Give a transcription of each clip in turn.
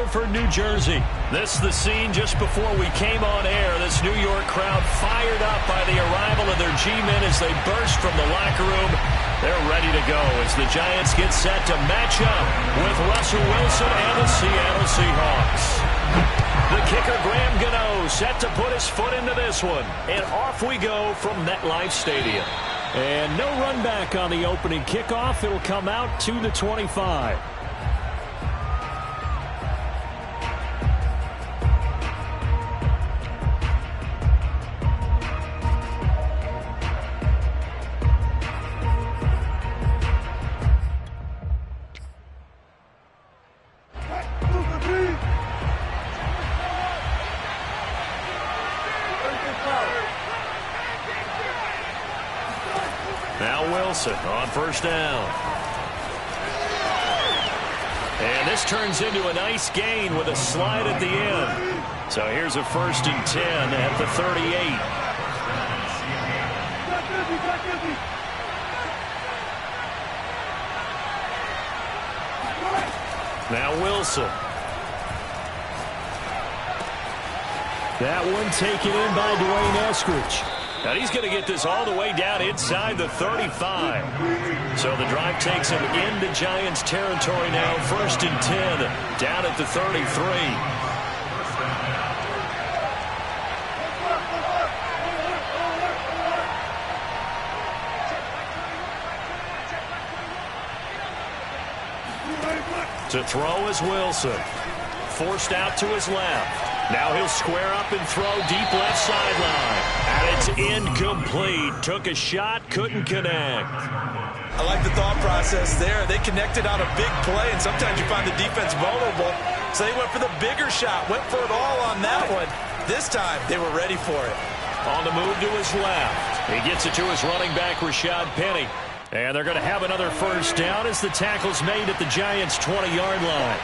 Milford, New Jersey. This is the scene just before we came on air. This New York crowd fired up by the arrival of their G-men as they burst from the locker room. They're ready to go as the Giants get set to match up with Russell Wilson and the Seattle Seahawks. The kicker, Graham Gano, set to put his foot into this one. And off we go from MetLife Stadium. And no run back on the opening kickoff. It'll come out to the 25. Now Wilson on first down. And this turns into a nice gain with a slide at the end. So here's a 1st and 10 at the 38. Now Wilson. That one taken in by Dwayne Eskridge. And he's going to get this all the way down inside the 35. So the drive takes him into Giants territory now. 1st and 10 down at the 33. To throw is Wilson. Forced out to his left. Now he'll square up and throw deep left sideline. And it's incomplete. Took a shot, couldn't connect. I like the thought process there. They connected on a big play, and sometimes you find the defense vulnerable. So they went for the bigger shot, went for it all on that one. This time, they were ready for it. On the move to his left. He gets it to his running back, Rashad Penny. And they're going to have another first down as the tackle's made at the Giants' 20-yard line.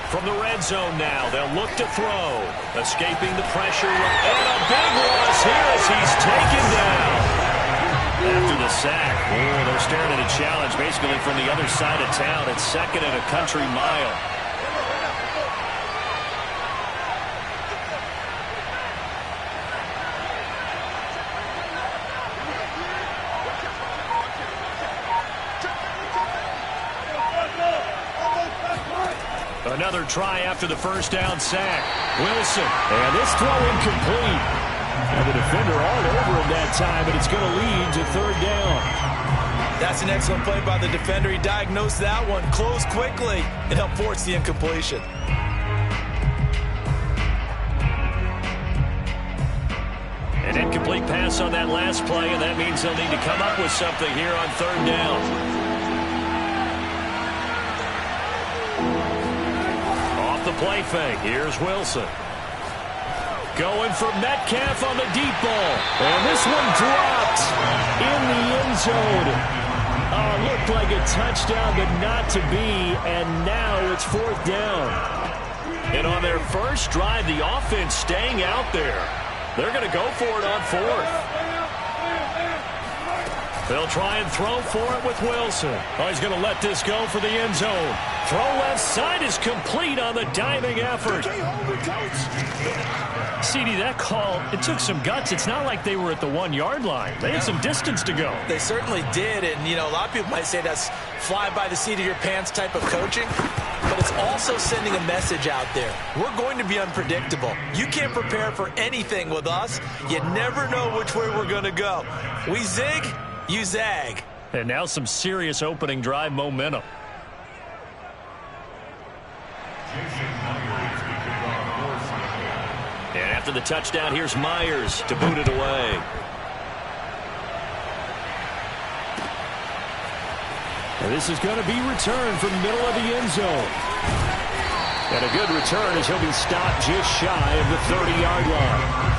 From the red zone now, they'll look to throw. Escaping the pressure, and a big loss here as he's taken down. After the sack, they're staring at a challenge basically from the other side of town. It's 2nd and a country mile. Another try after the first down sack. Wilson, and this throw incomplete. And the defender all over him that time, but it's going to lead to 3rd down. That's an excellent play by the defender. He diagnosed that one, closed quickly, and helped force the incompletion. An incomplete pass on that last play, and that means they'll need to come up with something here on 3rd down. The play fake. Here's Wilson. Going for Metcalf on the deep ball. And this one dropped in the end zone. Looked like a touchdown, but not to be. And now it's 4th down. And on their first drive, the offense staying out there. They're going to go for it on 4th. They'll try and throw for it with Wilson. Oh, he's going to let this go for the end zone. Throw left side is complete on the diving effort. CD, that call, it took some guts. It's not like they were at the 1-yard line. They had some distance to go. They certainly did, and, you know, a lot of people might say that's fly by the seat of your pants type of coaching, but it's also sending a message out there. We're going to be unpredictable. You can't prepare for anything with us. You never know which way we're going to go. We zig, you zag. And now some serious opening drive momentum. And after the touchdown, here's Myers to boot it away. And this is going to be returned from the middle of the end zone. And a good return as he'll be stopped just shy of the 30-yard line.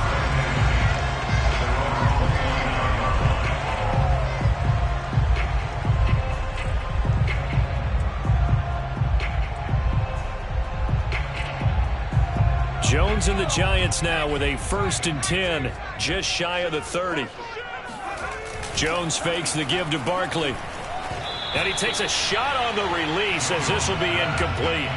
Jones and the Giants now with a 1st and 10, just shy of the 30. Jones fakes the give to Barkley. And he takes a shot on the release as this will be incomplete.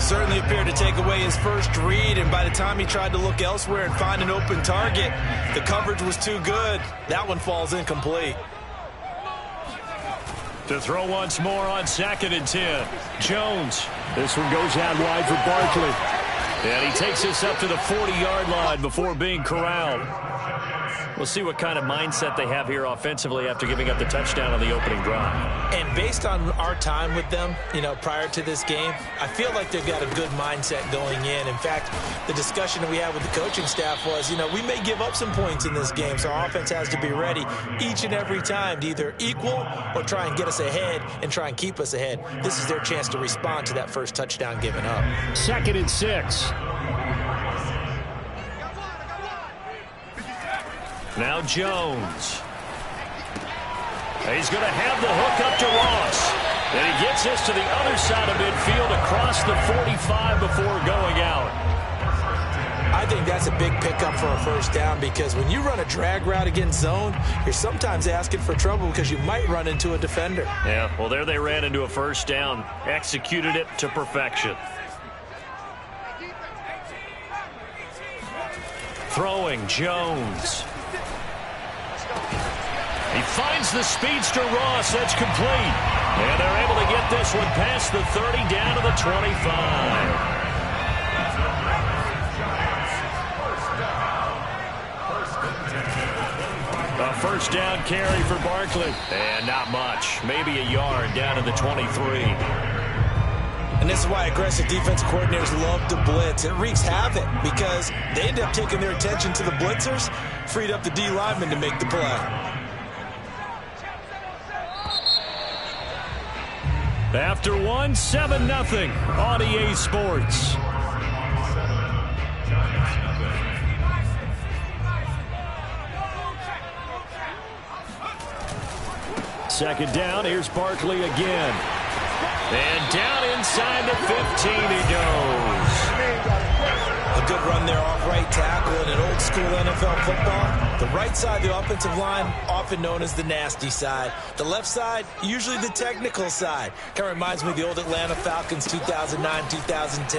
Certainly appeared to take away his first read, and by the time he tried to look elsewhere and find an open target, the coverage was too good. That one falls incomplete. To throw once more on 2nd and 10. Jones. This one goes out wide for Barkley. And he takes this up to the 40-yard line before being corralled. We'll see what kind of mindset they have here offensively after giving up the touchdown on the opening drive. And based on our time with them, prior to this game, I feel like they've got a good mindset going in. In fact, the discussion that we had with the coaching staff was, we may give up some points in this game, so our offense has to be ready each and every time to either equal or try and get us ahead and try and keep us ahead. This is their chance to respond to that first touchdown given up. 2nd and 6. Now Jones. He's going to have the hook up to Ross. And he gets this to the other side of midfield across the 45 before going out. I think that's a big pickup for a first down because when you run a drag route against zone, you're sometimes asking for trouble because you might run into a defender. Yeah, well, there they ran into a first down. Executed it to perfection. Throwing Jones. He finds the speedster Ross. That's complete. And they're able to get this one past the 30 down to the 25. A first down carry for Barkley. And not much. Maybe a yard down to the 23. And this is why aggressive defensive coordinators love to blitz. It wreaks havoc because they end up taking their attention to the blitzers, freed up the D lineman to make the play. After one, 7-0 on EA Sports. Second down, here's Barkley again. And down inside the 15 he goes. A good run there off right tackle in an old school NFL football. The right side, the offensive line, often known as the nasty side. The left side, usually the technical side. Kind of reminds me of the old Atlanta Falcons 2009-2010.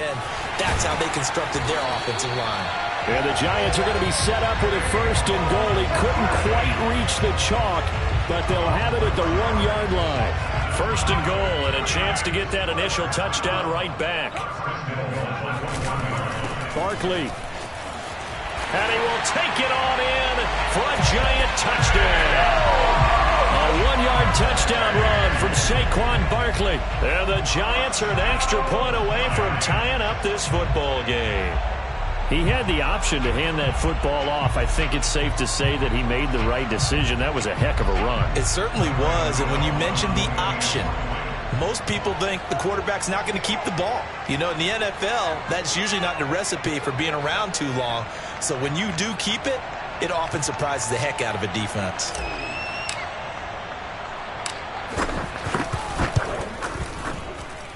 That's how they constructed their offensive line. And the Giants are going to be set up with a 1st and goal. He couldn't quite reach the chalk, but they'll have it at the 1-yard line. 1st and goal and a chance to get that initial touchdown right back. Barkley. And he will take it on in for a Giant touchdown. A 1-yard touchdown run from Saquon Barkley. And the Giants are an extra point away from tying up this football game. He had the option to hand that football off. I think it's safe to say that he made the right decision. That was a heck of a run. It certainly was. And when you mentioned the option, most people think the quarterback's not going to keep the ball. In the NFL, that's usually not the recipe for being around too long. So when you do keep it, it often surprises the heck out of a defense.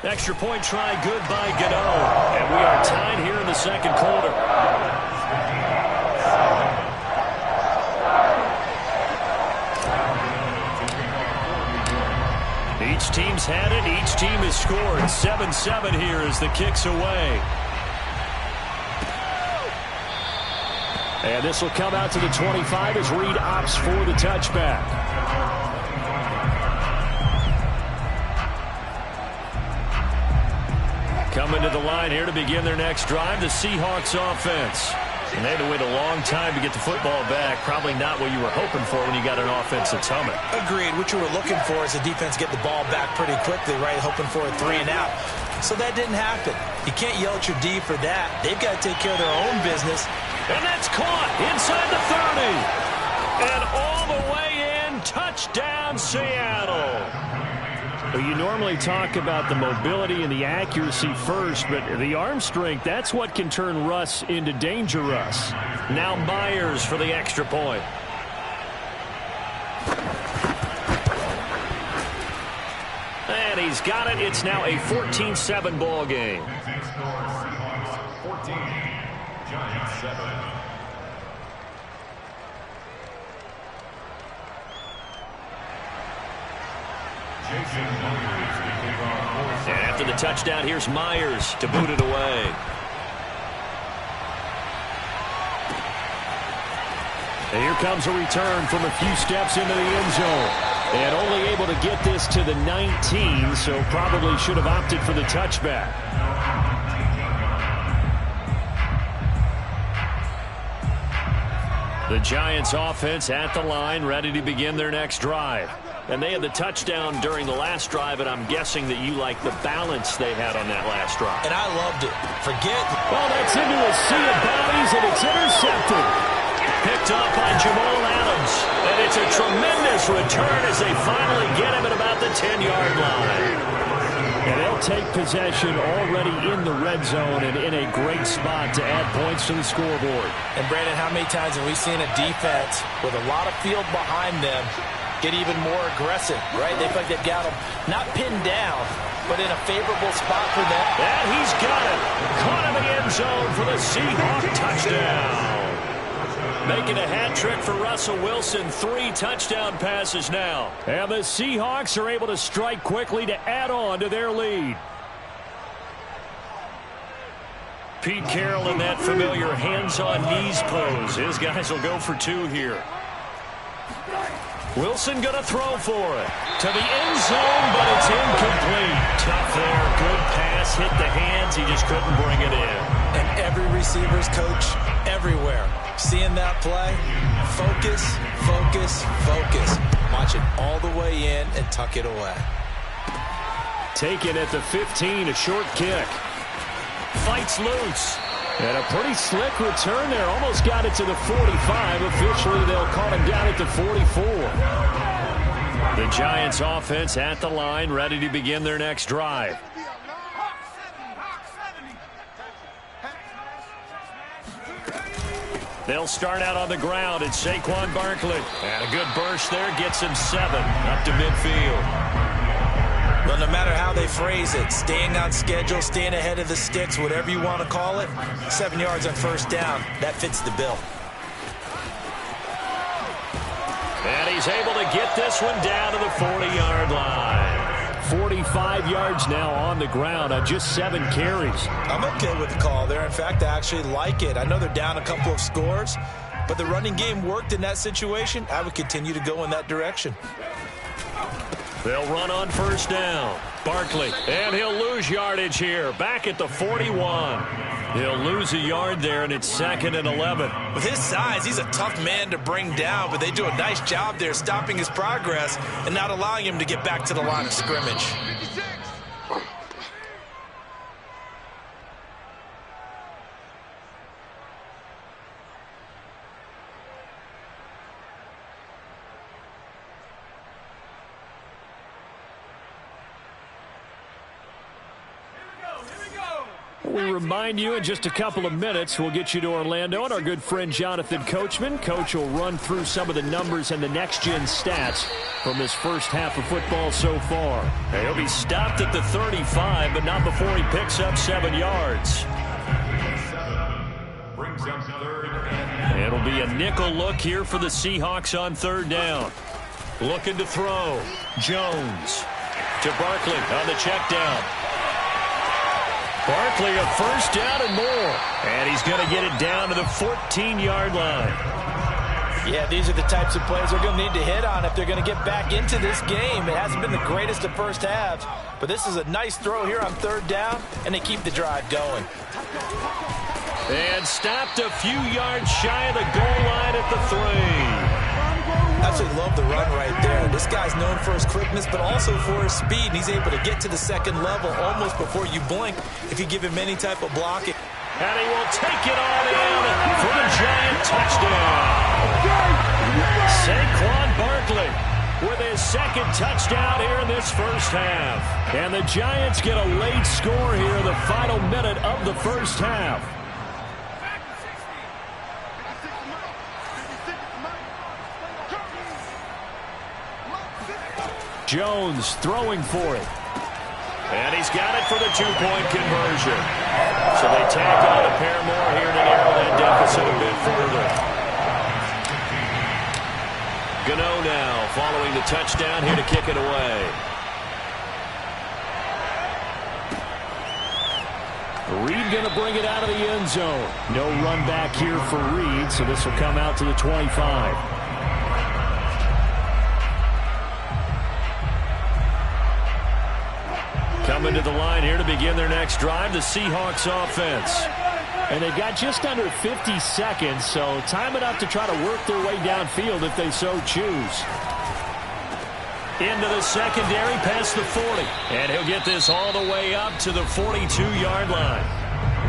Extra point try good by Gano. And we are tied here in the second quarter. Each team's had it. Each team has scored. 7-7 here as the kick's away. And this will come out to the 25 as Reed opts for the touchback. Coming to the line here to begin their next drive, the Seahawks offense. And they had to wait a long time to get the football back. Probably not what you were hoping for when you got an offense that's humming. Agreed. What you were looking for is the defense get the ball back pretty quickly, right? Hoping for a 3-and-out. So that didn't happen. You can't yell at your D for that. They've got to take care of their own business. And that's caught inside the 30. And all the way in, touchdown Seattle. Well, you normally talk about the mobility and the accuracy first, but the arm strength, that's what can turn Russ into danger Russ. Now Myers for the extra point. And he's got it. It's now a 14-7 ball game. 14, Giants. And after the touchdown, here's Myers to boot it away. And here comes a return from a few steps into the end zone. And only able to get this to the 19, so probably should have opted for the touchback. The Giants offense at the line, ready to begin their next drive. And they had the touchdown during the last drive, and I'm guessing that you like the balance they had on that last drive. And I loved it. Well, that's into a sea of bodies, and it's intercepted. Picked up by Jamal Adams. And it's a tremendous return as they finally get him at about the 10-yard line. And they'll take possession already in the red zone and in a great spot to add points to the scoreboard. And, Brandon, how many times have we seen a defense with a lot of field behind them get even more aggressive, right? They feel like they've got them not pinned down, but in a favorable spot for them. And he's got it. Caught him in the end zone for the Seahawk touchdown. Making a hat trick for Russell Wilson. 3 touchdown passes now. And the Seahawks are able to strike quickly to add on to their lead. Pete Carroll in that familiar hands-on-knees pose. His guys will go for 2 here. Wilson going to throw for it. To the end zone, but it's incomplete. Tough there. Good pass. Hit the hands. He just couldn't bring it in. And every receiver's coach everywhere. Seeing that play, focus, focus, focus. Watch it all the way in and tuck it away. Taken at the 15, a short kick. Fights loose. And a pretty slick return there. Almost got it to the 45. Officially, they'll call him down at the 44. The Giants offense at the line, ready to begin their next drive. They'll start out on the ground. It's Saquon Barkley. And a good burst there gets him 7 up to midfield. Well, no matter how they phrase it, staying on schedule, staying ahead of the sticks, whatever you want to call it, 7 yards on first down, that fits the bill. And he's able to get this one down to the 40-yard line. 45 yards now on the ground on just 7 carries. I'm okay with the call there. In fact, I actually like it. I know they're down a couple of scores, but the running game worked in that situation. I would continue to go in that direction. They'll run on first down. Barkley, and he'll lose yardage here. Back at the 41. He'll lose a yard there, and it's 2nd and 11. With his size, he's a tough man to bring down, but they do a nice job there stopping his progress and not allowing him to get back to the line of scrimmage. We remind you in just a couple of minutes, we'll get you to Orlando, and our good friend Jonathan Coachman. Coach will run through some of the numbers and the next-gen stats from this first half of football so far. He'll be stopped at the 35, but not before he picks up 7 yards. It'll be a nickel look here for the Seahawks on 3rd down. Looking to throw. Jones to Barkley on the check down. Barkley a first down and more. And he's going to get it down to the 14-yard line. Yeah, these are the types of plays they're going to need to hit on if they're going to get back into this game. It hasn't been the greatest of first halves, but this is a nice throw here on 3rd down, and they keep the drive going. And stopped a few yards shy of the goal line at the 3. Absolutely love the run right there. This guy's known for his quickness, but also for his speed. And he's able to get to the 2nd level almost before you blink if you give him any type of blocking. And he will take it on in for a Giant touchdown. Saquon Barkley with his 2nd touchdown here in this first half. And the Giants get a late score here in the final minute of the first half. Jones throwing for it. And he's got it for the 2-point conversion. So they tack on a pair more here to narrow that deficit a bit further. Gano now following the touchdown here to kick it away. Reed going to bring it out of the end zone. No run back here for Reed, so this will come out to the 25. Coming to the line here to begin their next drive, the Seahawks offense. And they've got just under 50 seconds, so time enough to try to work their way downfield if they so choose. Into the secondary, past the 40. And he'll get this all the way up to the 42-yard line.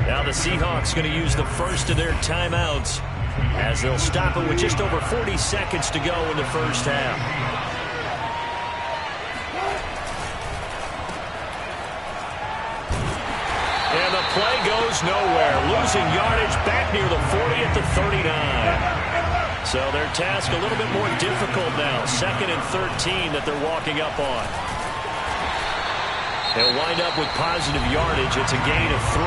Now the Seahawks going to use the first of their timeouts as they'll stop it with just over 40 seconds to go in the first half. And the play goes nowhere. Losing yardage back near the 40 at the 39. So their task a little bit more difficult now. 2nd and 13 that they're walking up on. They'll wind up with positive yardage. It's a gain of 3,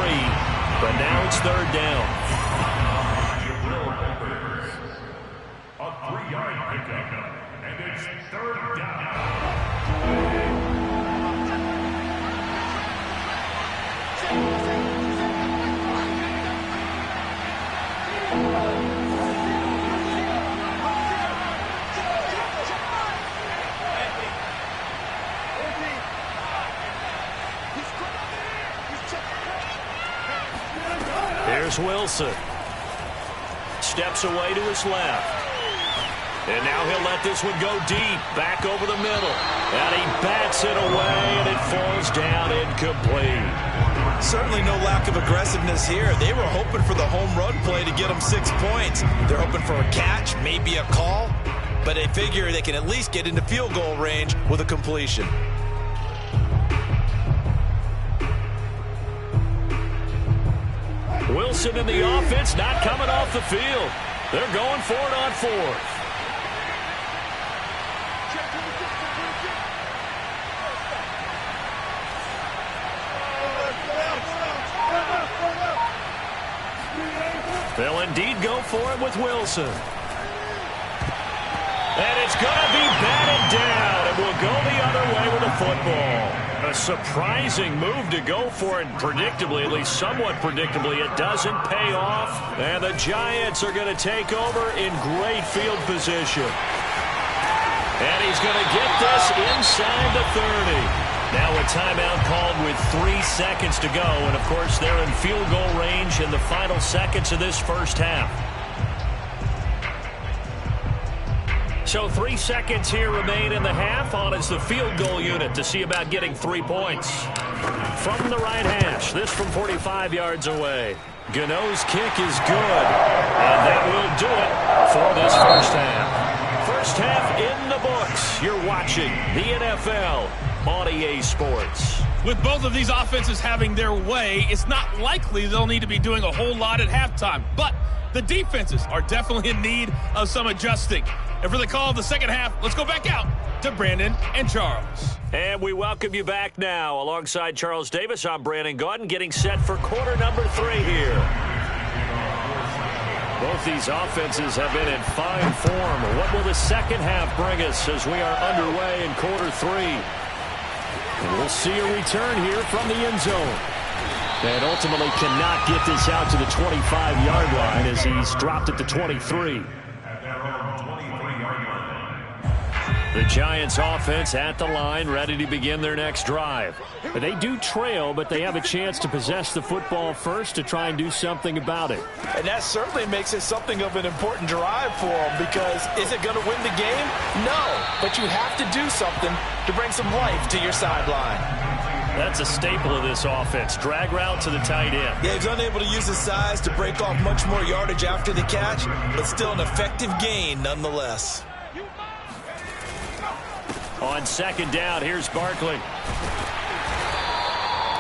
but now it's 3rd down. A 3-yard pickup, and it's 3rd down. Here's Wilson. Steps away to his left. And now he'll let this one go deep, back over the middle. And he bats it away, and it falls down incomplete. Certainly no lack of aggressiveness here. They were hoping for the home run play to get them 6 points. They're hoping for a catch, maybe a call, but they figure they can at least get into field goal range with a completion. Wilson in the offense not coming off the field. They're going for it on 4th. They'll indeed go for it with Wilson. And it's going to be batted down, and we'll go the other way with the football. A surprising move to go for it predictably, at least somewhat predictably. It doesn't pay off, and the Giants are going to take over in great field position. And he's going to get this inside the 30. Now a timeout called with 3 seconds to go. And, of course, they're in field goal range in the final seconds of this first half. So 3 seconds here remain in the half. On is the field goal unit to see about getting 3 points. From the right hash, this from 45 yards away. Gano's kick is good. And that will do it for this first half. First half in the books. You're watching the NFL on EA Sports. With both of these offenses having their way, it's not likely they'll need to be doing a whole lot at halftime. But the defenses are definitely in need of some adjusting. And for the call of the second half, let's go back out to Brandon and Charles. And we welcome you back now. Alongside Charles Davis, I'm Brandon Gaudin, getting set for quarter number 3 here. Both these offenses have been in fine form. What will the second half bring us as we are underway in quarter 3? And we'll see a return here from the end zone. And ultimately cannot get this out to the 25-yard line as he's dropped at the 23. The Giants offense at the line, ready to begin their next drive. They do trail, but they have a chance to possess the football first to try and do something about it. And that certainly makes it something of an important drive for them, because is it going to win the game? No, but you have to do something to bring some life to your sideline. That's a staple of this offense. Drag route to the tight end. Yeah, he's unable to use his size to break off much more yardage after the catch, but still an effective gain nonetheless. On second down, here's Barkley.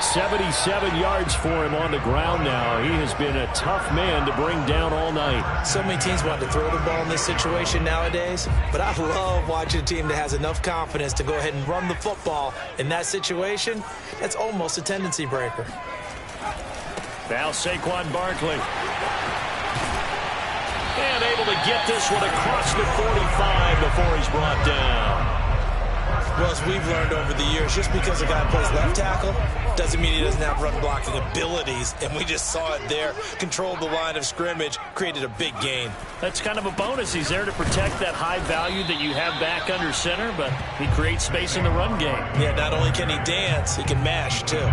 77 yards for him on the ground now. He has been a tough man to bring down all night. So many teams want to throw the ball in this situation nowadays, but I love watching a team that has enough confidence to go ahead and run the football. In that situation, that's almost a tendency breaker. Now Saquon Barkley. And able to get this one across the 45 before he's brought down. Well, as we've learned over the years, just because a guy plays left tackle doesn't mean he doesn't have run-blocking abilities, and we just saw it there. Controlled the line of scrimmage, created a big gain. That's kind of a bonus. He's there to protect that high value that you have back under center, but he creates space in the run game. Yeah, not only can he dance, he can mash, too.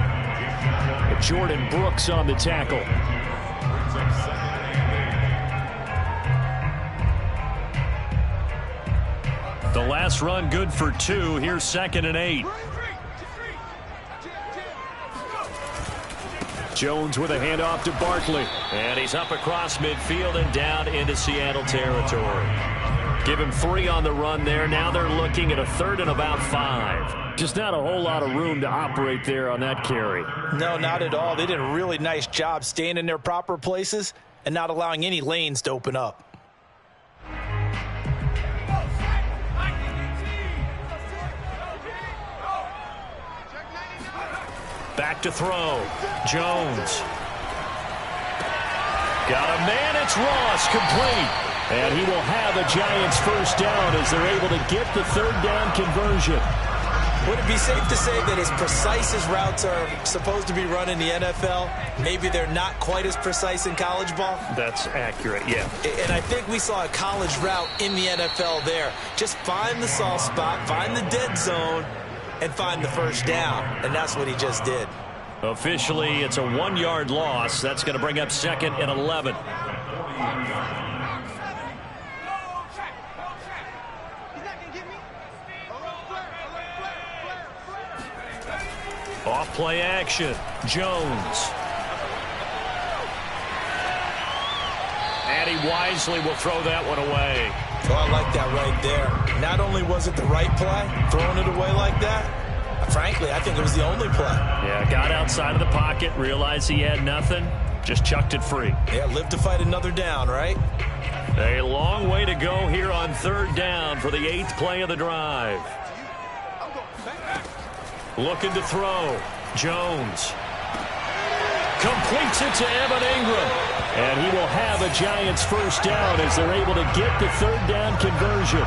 Jordan Brooks on the tackle. The last run good for 2. Here's 2nd and 8. Jones with a handoff to Barkley. And he's up across midfield and down into Seattle territory. Give him 3 on the run there. Now they're looking at a 3rd and about 5. Just not a whole lot of room to operate there on that carry. No, not at all. They did a really nice job staying in their proper places and not allowing any lanes to open up. Back to throw. Jones. Got a man. It's Ross. Complete. And he will have a Giants first down as they're able to get the 3rd down conversion. Would it be safe to say that as precise as routes are supposed to be run in the NFL, maybe they're not quite as precise in college ball? That's accurate, yeah. And I think we saw a college route in the NFL there. Just find the soft spot, find the dead zone, and find the first down. And that's what he just did. Officially, it's a 1-yard loss. That's going to bring up 2nd and 11. Off play action. Jones. And he wisely will throw that one away. Oh, I like that right there. Not only was it the right play, throwing it away like that, frankly, I think it was the only play. Yeah, got outside of the pocket, realized he had nothing, just chucked it free. Yeah, live to fight another down, right? A long way to go here on 3rd down for the 8th play of the drive. Looking to throw. Jones. Completes it to Evan Ingram. And he will have a Giants first down as they're able to get the 3rd down conversion.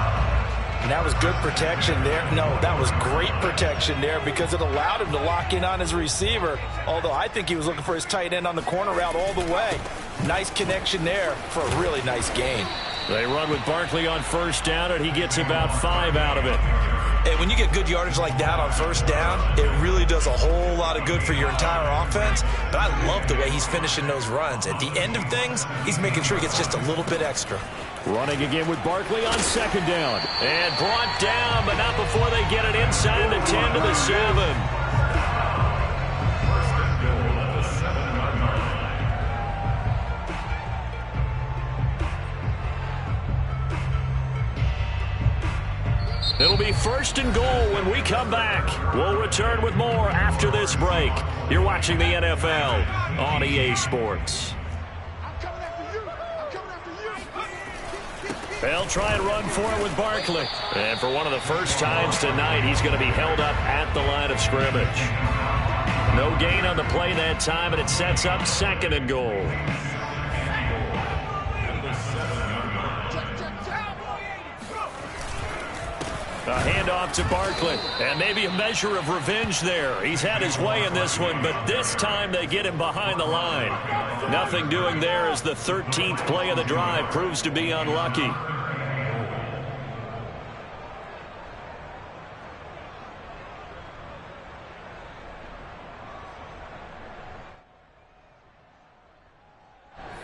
And that was good protection there. No, that was great protection there because it allowed him to lock in on his receiver. Although I think he was looking for his tight end on the corner route all the way. Nice connection there for a really nice gain. They run with Barkley on first down, and he gets about 5 out of it. And when you get good yardage like that on first down, it really does a whole lot of good for your entire offense. But I love the way he's finishing those runs. At the end of things, he's making sure he gets just a little bit extra. Running again with Barkley on 2nd down. And brought down, but not before they get it inside the 10 to the 7. It'll be 1st and goal when we come back. We'll return with more after this break. You're watching the NFL on EA Sports. They'll try and run for it with Barkley. And for one of the first times tonight, he's going to be held up at the line of scrimmage. No gain on the play that time, and it sets up 2nd and goal. A handoff to Barkley, and maybe a measure of revenge there. He's had his way in this one, but this time they get him behind the line. Nothing doing there as the 13th play of the drive proves to be unlucky.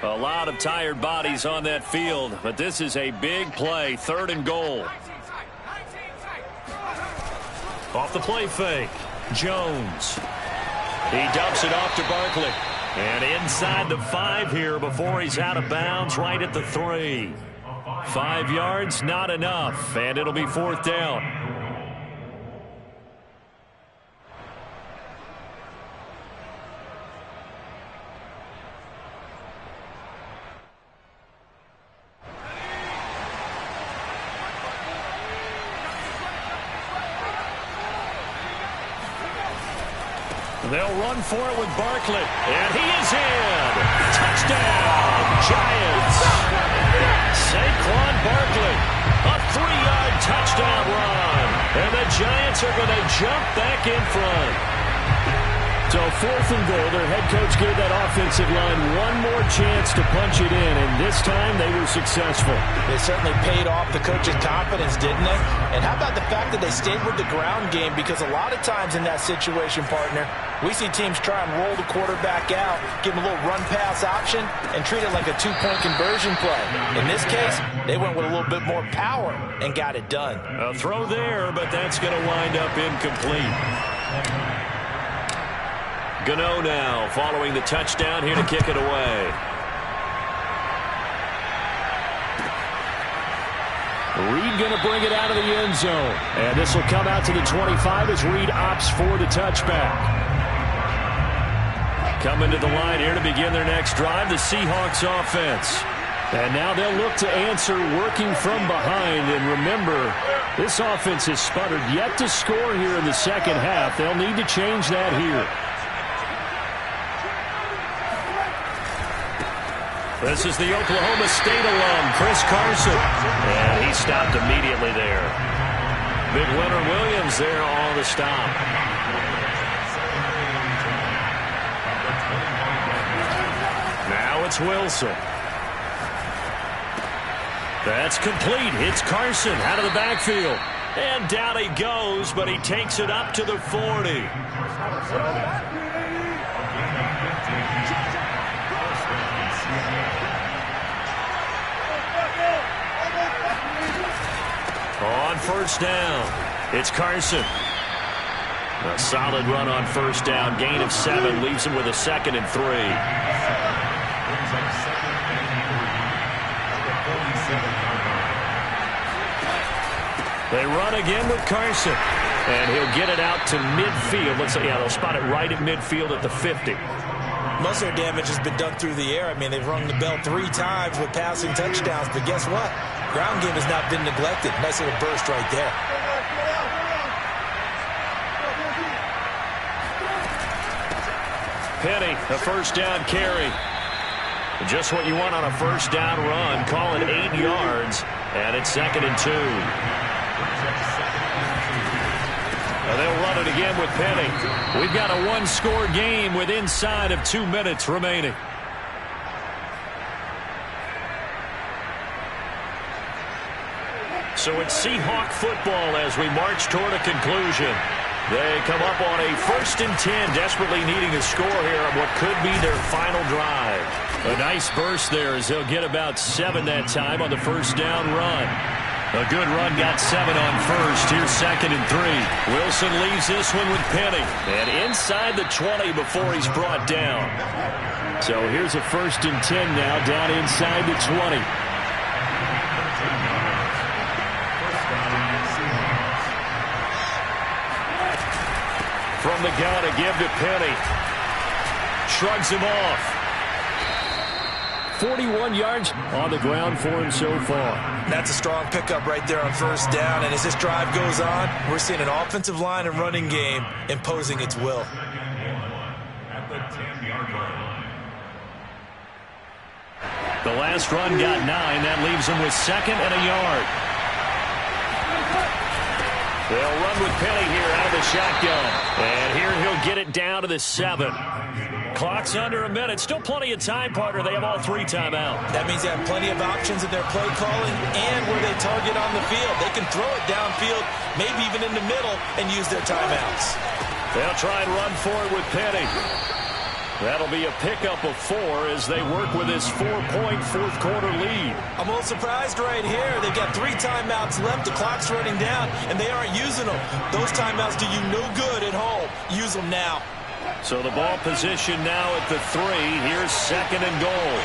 A lot of tired bodies on that field, but this is a big play, 3rd and goal. Off the play fake. Jones. He dumps it off to Barkley. And inside the 5 here before he's out of bounds right at the 3. 5 yards, not enough. And it'll be 4th down. They'll run for it with Barkley. And he is in. Touchdown, Giants. Saquon Barkley, a 3-yard touchdown run. And the Giants are going to jump back in front. So 4th and goal, their head coach gave that offensive line one more chance to punch it in, and this time they were successful. They certainly paid off the coach's confidence, didn't they? And how about the fact that they stayed with the ground game? Because a lot of times in that situation, partner, we see teams try and roll the quarterback out, give him a little run-pass option, and treat it like a 2-point conversion play. In this case, they went with a little bit more power and got it done. A throw there, but that's going to wind up incomplete. Gano now following the touchdown here to kick it away. Reed going to bring it out of the end zone. And this will come out to the 25 as Reed opts for the touchback. Coming to the line here to begin their next drive, the Seahawks offense. And now they'll look to answer working from behind. And remember, this offense has sputtered yet to score here in the second half. They'll need to change that here. This is the Oklahoma State alum, Chris Carson. And he stopped immediately there. Big Leonard Williams there on the stop. Now it's Wilson. That's complete. It's Carson out of the backfield. And down he goes, but he takes it up to the 40. On first down, it's Carson. A solid run on first down. Gain of 7 leaves him with a 2nd and 3. They run again with Carson. And he'll get it out to midfield. Let's say, yeah, they'll spot it right at midfield at the 50. Most of their damage has been done through the air. I mean, they've rung the bell 3 times with passing touchdowns. But guess what? Ground game has not been neglected. Nice little burst right there. Penny, a first down carry. Just what you want on a first down run. Call it 8 yards. And it's 2nd and 2. And they'll run it again with Penny. We've got a 1-score game with inside of 2 minutes remaining. So it's Seahawk football as we march toward a conclusion. They come up on a 1st and 10, desperately needing a score here on what could be their final drive. A nice burst there as they'll get about 7 that time on the first down run. A good run, got 7 on first. Here's 2nd and 3. Wilson leaves this one with Penny. And inside the 20 before he's brought down. So here's a 1st and 10 now, down inside the 20. From the gun, a give to Penny. Shrugs him off. 41 yards on the ground for him so far. That's a strong pickup right there on first down. And as this drive goes on, we're seeing an offensive line and running game imposing its will. At the 10-yard line. The last run got 9. That leaves him with 2nd and a yard. They'll run with Penny here out of the shotgun. And here he'll get it down to the 7. Clock's under a minute. Still plenty of time, partner. They have all 3 timeout. That means they have plenty of options in their play calling and where they target on the field. They can throw it downfield, maybe even in the middle, and use their timeouts. They'll try and run for it with Penny. That'll be a pickup of 4 as they work with this 4-point fourth-quarter lead. I'm a little surprised right here. They've got 3 timeouts left. The clock's running down, and they aren't using them. Those timeouts do you no good at home. Use them now. So the ball position now at the 3. Here's 2nd and goal.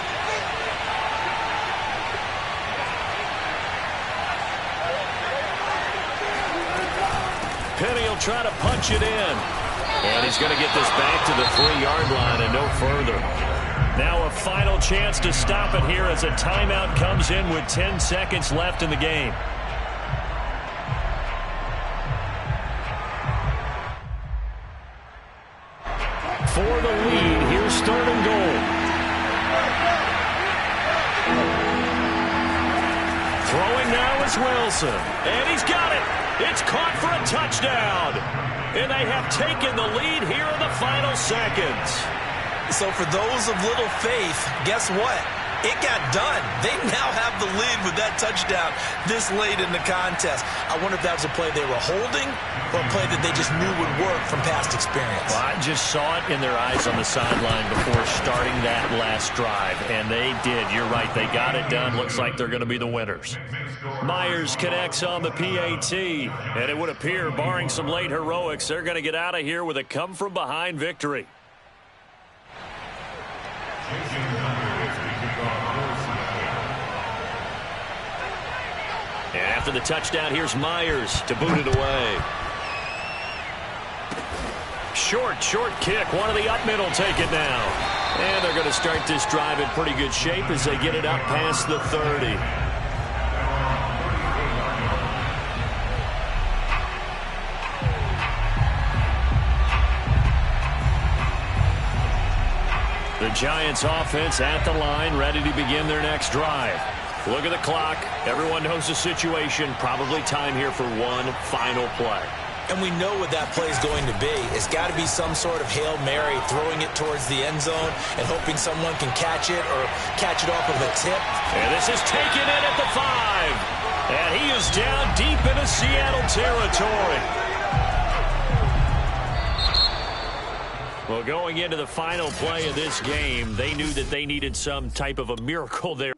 Penny will try to punch it in. And he's going to get this back to the 3-yard line and no further. Now a final chance to stop it here as a timeout comes in with 10 seconds left in the game. Throwing now is Wilson. And he's got it. It's caught for a touchdown. And they have taken the lead here in the final seconds. So for those of little faith, guess what? It got done. They now have the lead with that touchdown this late in the contest. I wonder if that was a play they were holding or a play that they just knew would work from past experience. Well, I just saw it in their eyes on the sideline before starting that last drive, and they did. You're right. They got it done. Looks like they're going to be the winners. Myers connects on the PAT, and it would appear, barring some late heroics, they're going to get out of here with a come-from-behind victory. And after the touchdown, here's Myers to boot it away. Short kick. One of the up middle take it now. And they're going to start this drive in pretty good shape as they get it up past the 30. The Giants offense at the line, ready to begin their next drive. Look at the clock. Everyone knows the situation. Probably time here for one final play. And we know what that play is going to be. It's got to be some sort of Hail Mary, throwing it towards the end zone and hoping someone can catch it or catch it off of a tip. And this is taken in at the 5. And he is down deep into Seattle territory. Well, going into the final play of this game, they knew that they needed some type of a miracle there.